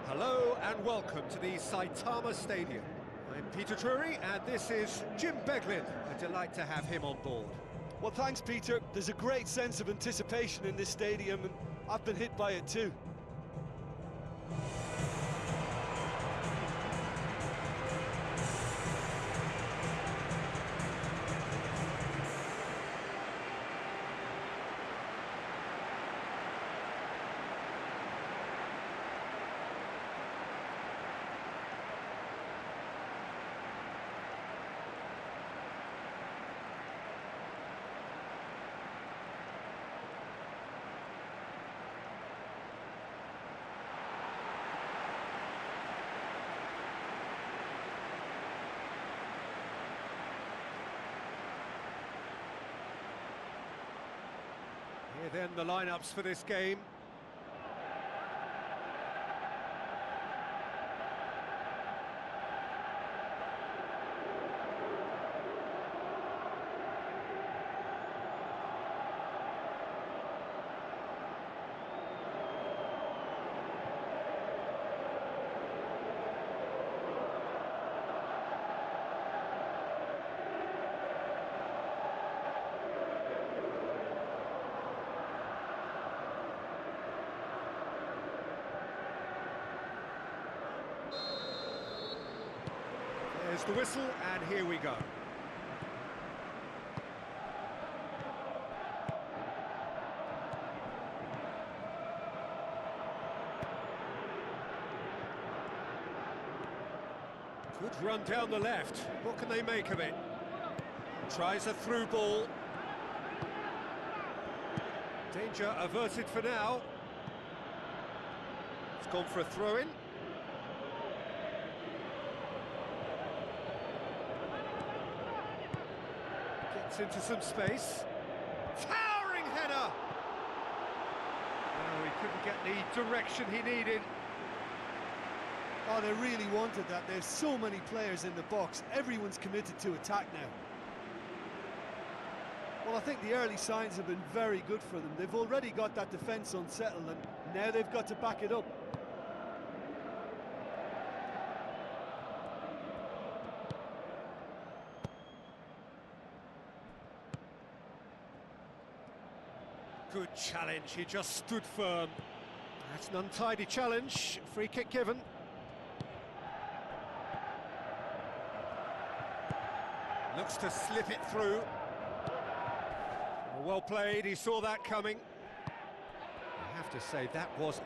Hello and welcome to the Saitama Stadium. I'm Peter Drury and this is Jim Beglin. A delight to have him on board. Well, thanks, Peter. There's a great sense of anticipation in this stadium, and I've been hit by it too. Here then the lineups for this game. There's the whistle, and here we go. Good run down the left. What can they make of it? Tries a through ball. Danger averted for now. It's gone for a throw-in. Into some space. Towering header! No, he couldn't get the direction he needed. Oh, they really wanted that. There's so many players in the box. Everyone's committed to attack now. Well, I think the early signs have been very good for them. They've already got that defence unsettled, and now they've got to back it up. Good challenge, he just stood firm. That's an untidy challenge, free kick given. Looks to slip it through. Well played, he saw that coming. I have to say, that was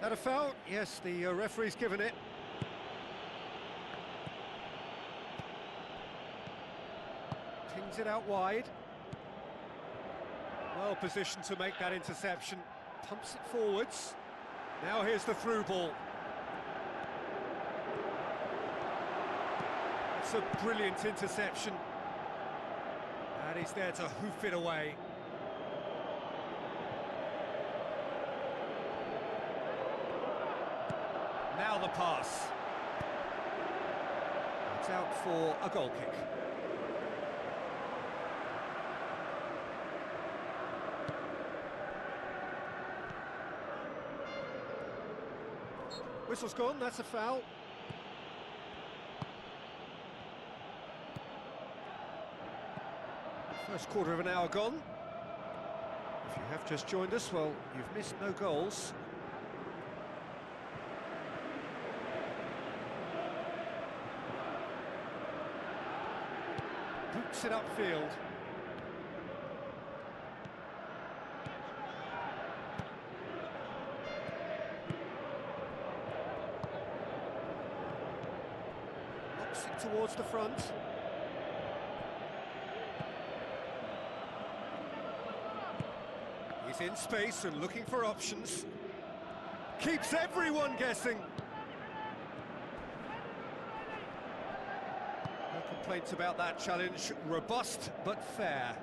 that a foul? Yes, the referee's given it. Pings it out wide. Well positioned to make that interception, pumps it forwards. Now here's the through ball. It's a brilliant interception. And he's there to hoof it away. Now the pass. It's out for a goal kick. Whistle's gone, that's a foul. First quarter of an hour gone. If you have just joined us, well, you've missed no goals. Boots it upfield. Towards the front. He's in space and looking for options. Keeps everyone guessing. No complaints about that challenge. Robust but fair.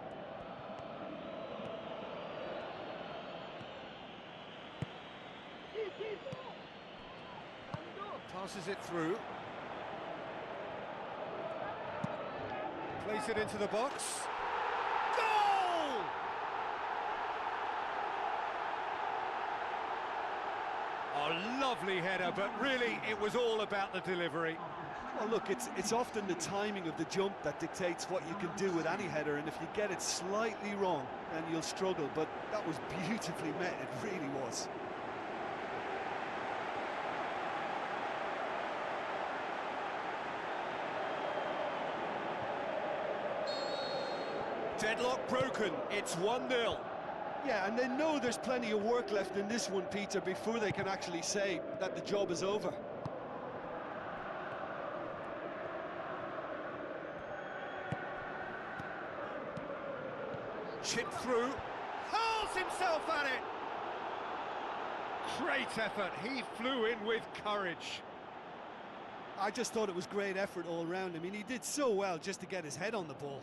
Passes it through. Plays it into the box. Goal! Oh, lovely header, but really it was all about the delivery. Well, look, it's often the timing of the jump that dictates what you can do with any header, and if you get it slightly wrong, then you'll struggle. But that was beautifully met, it really was. Deadlock broken, it's 1-0. Yeah, and they know there's plenty of work left in this one, Peter, before they can actually say that the job is over. Chipped through, hurls himself at it! Great effort, he flew in with courage. I just thought it was great effort all round. I mean, he did so well just to get his head on the ball.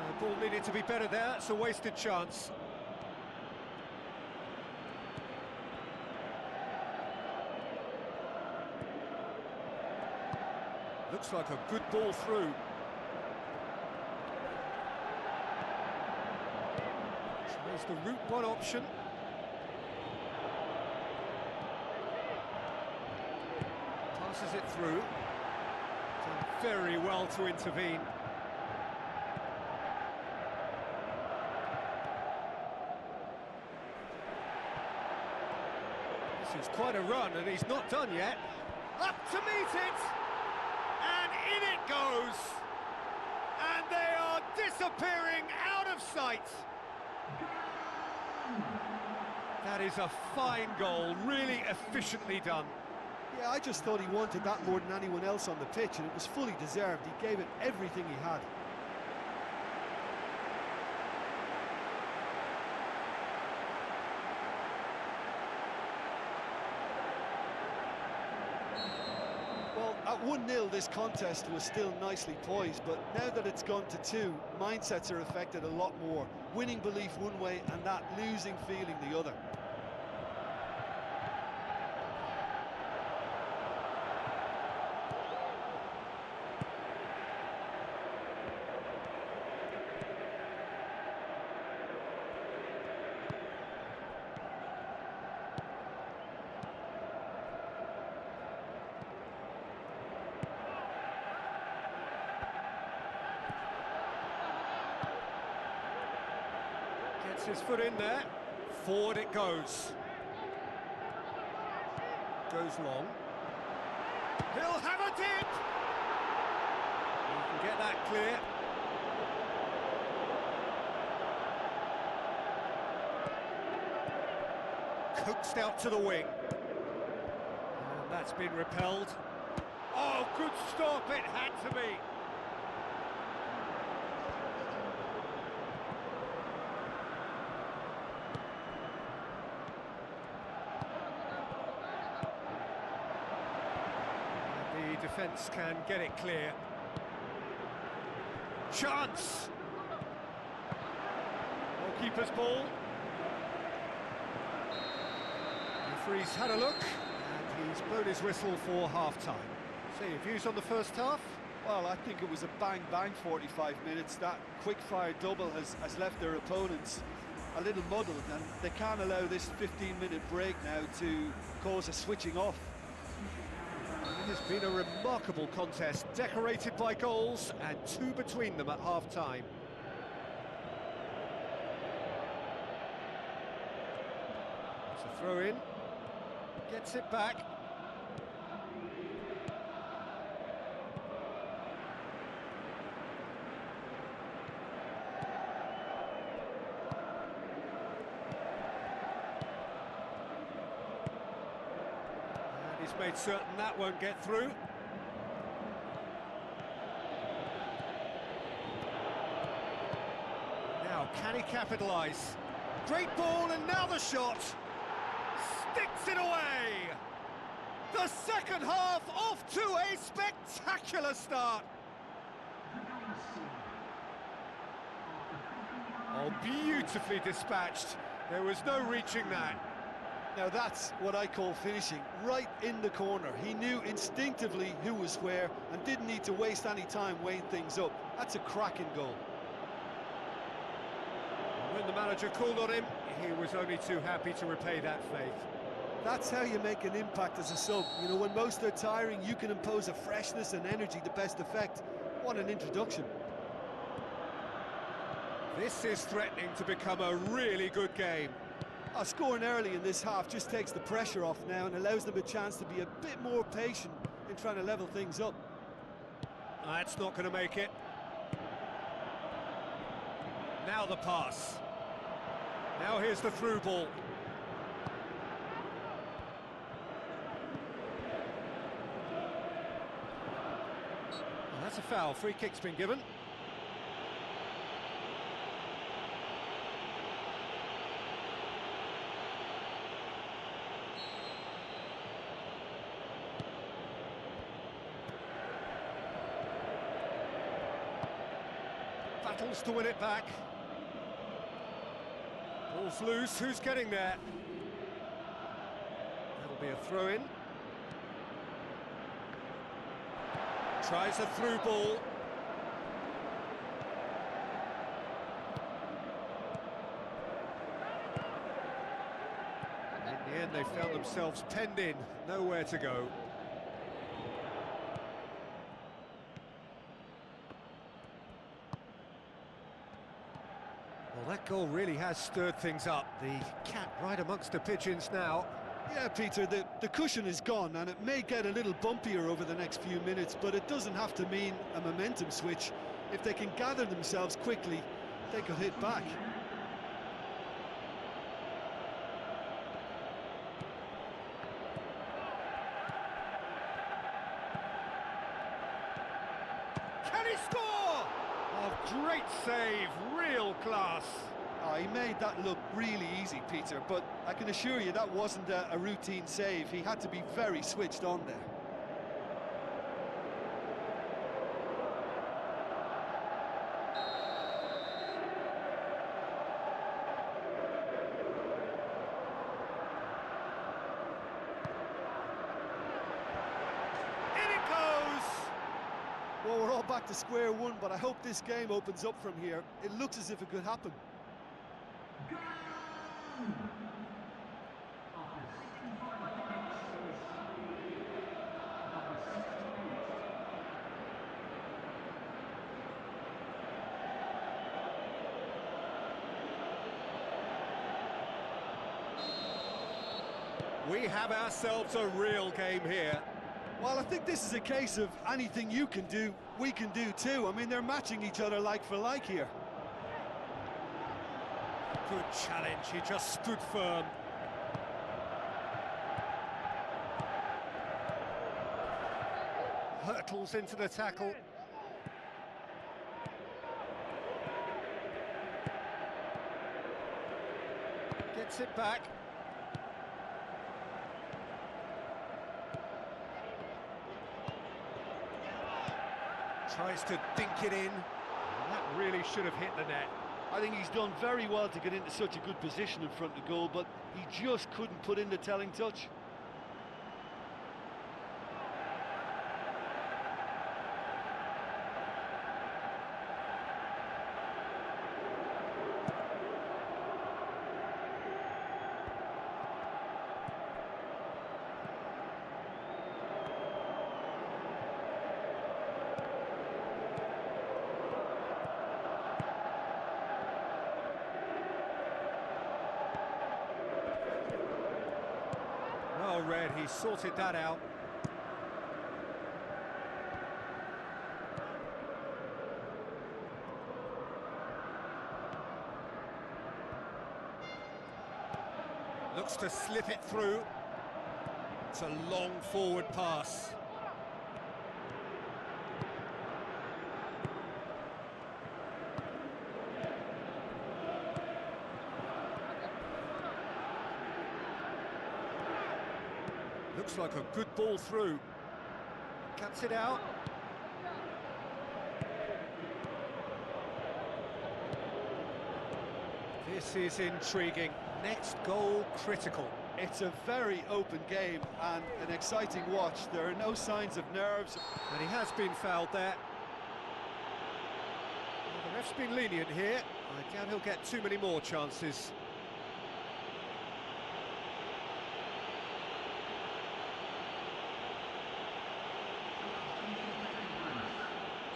The ball needed to be better there, it's a wasted chance. Looks like a good ball through. Tries the route one option. Passes it through. Done very well to intervene. This is quite a run, and he's not done yet. Up to meet it! And in it goes! And they are disappearing out of sight! That is a fine goal, really efficiently done. Yeah, I just thought he wanted that more than anyone else on the pitch, and it was fully deserved. He gave it everything he had. Well, at 1-0, this contest was still nicely poised, but now that it's gone to 2, mindsets are affected a lot more. Winning belief one way and that losing feeling the other. Gets his foot in there, forward it goes. Goes long. He'll have a dip! He can get that clear. Coaxed out to the wing. And that's been repelled. Oh, good stop, it had to be. Defence can get it clear. Chance! Goalkeeper's ball. Referee's had a look, and he's blown his whistle for half-time. So your views on the first half? Well, I think it was a bang-bang 45 minutes. That quick-fire double has left their opponents a little muddled, and they can't allow this 15-minute break now to cause a switching off. It has been a remarkable contest, decorated by goals, and 2 between them at half-time. It's a throw-in, gets it back. He's made certain that won't get through. Now, can he capitalise? Great ball, and now the shot! Sticks it away! The second half off to a spectacular start! Oh, beautifully dispatched. There was no reaching that. Now that's what I call finishing, right in the corner. He knew instinctively who was where and didn't need to waste any time weighing things up. That's a cracking goal. When the manager called on him, he was only too happy to repay that faith. That's how you make an impact as a sub. You know, when most are tiring, you can impose a freshness and energy to best effect. What an introduction. This is threatening to become a really good game. Scoring early in this half just takes the pressure off now and allows them a chance to be a bit more patient in trying to level things up. That's not going to make it. Now the pass. Now here's the through ball. Well, that's a foul. Free kick's been given. Battles to win it back. Ball's loose, who's getting there? That'll be a throw-in. Tries a through ball. In the end, they found themselves penned in, nowhere to go. Well, that goal really has stirred things up. The cat right amongst the pigeons now. Yeah, Peter, the cushion is gone, and it may get a little bumpier over the next few minutes, but it doesn't have to mean a momentum switch. If they can gather themselves quickly, they could hit back. Can he score? Oh, great save, real class. He made that look really easy, Peter, but I can assure you that wasn't a routine save. He had to be very switched on there. In it goes! Well, we're all back to square one, but I hope this game opens up from here. It looks as if it could happen. We have ourselves a real game here. Well, I think this is a case of anything you can do, we can do too. I mean, they're matching each other like for like here. Good challenge, he just stood firm. Hurtles into the tackle. Gets it back. Tries to dink it in. That really should have hit the net. I think he's done very well to get into such a good position in front of goal, but he just couldn't put in the telling touch. Well read, he sorted that out. Looks to slip it through. It's a long forward pass. Looks like a good ball through. Cuts it out. This is intriguing. Next goal critical. It's a very open game and an exciting watch. There are no signs of nerves. And he has been fouled there. Well, the ref's been lenient here. I doubt he'll get too many more chances.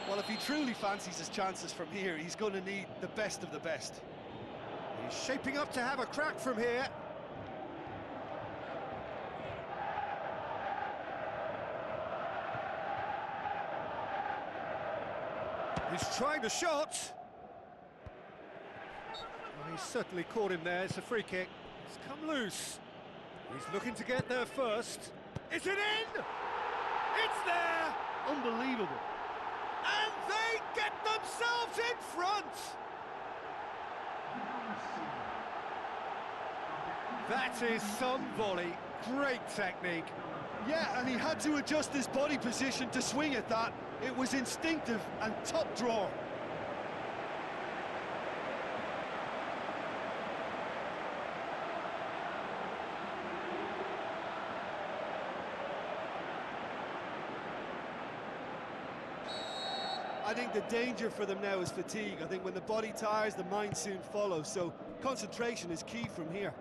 Well, if he truly fancies his chances from here, he's going to need the best of the best. He's shaping up to have a crack from here. He's trying the shot. Well, he's certainly caught him there. It's a free kick. It's come loose. He's looking to get there first. Is it in? It's there! Unbelievable. And they get themselves in front! That is some volley. Great technique. Yeah, and he had to adjust his body position to swing at that. It was instinctive and top drawer. I think the danger for them now is fatigue. I think when the body tires, the mind soon follows. So concentration is key from here.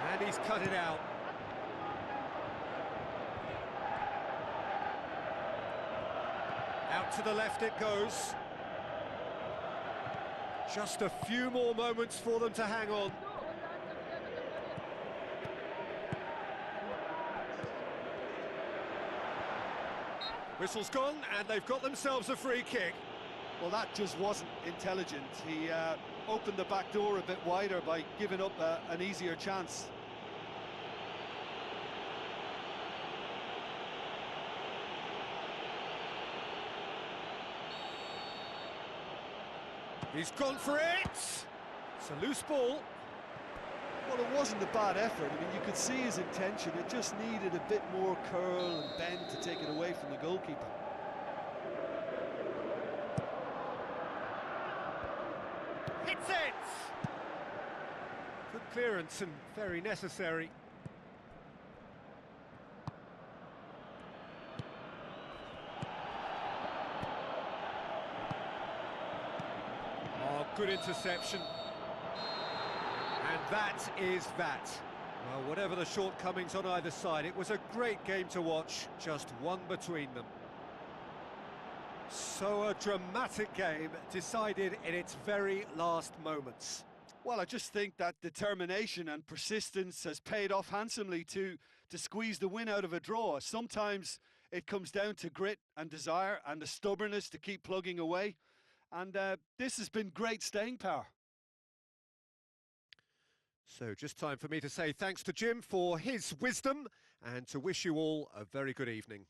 And he's cut it out. Out to the left it goes. Just a few more moments for them to hang on. Whistle's gone, and they've got themselves a free kick. Well, that just wasn't intelligent. He opened the back door a bit wider by giving up an easier chance. He's gone for it! It's a loose ball. Well, it wasn't a bad effort. I mean, you could see his intention. It just needed a bit more curl and bend to take it away from the goalkeeper. Hits it! Good clearance and very necessary. Oh, good interception. And that is that. Well, whatever the shortcomings on either side, it was a great game to watch, just one between them. So a dramatic game decided in its very last moments. Well, I just think that determination and persistence has paid off handsomely to squeeze the win out of a draw. Sometimes it comes down to grit and desire and the stubbornness to keep plugging away. And this has been great staying power. So just time for me to say thanks to Jim for his wisdom and to wish you all a very good evening.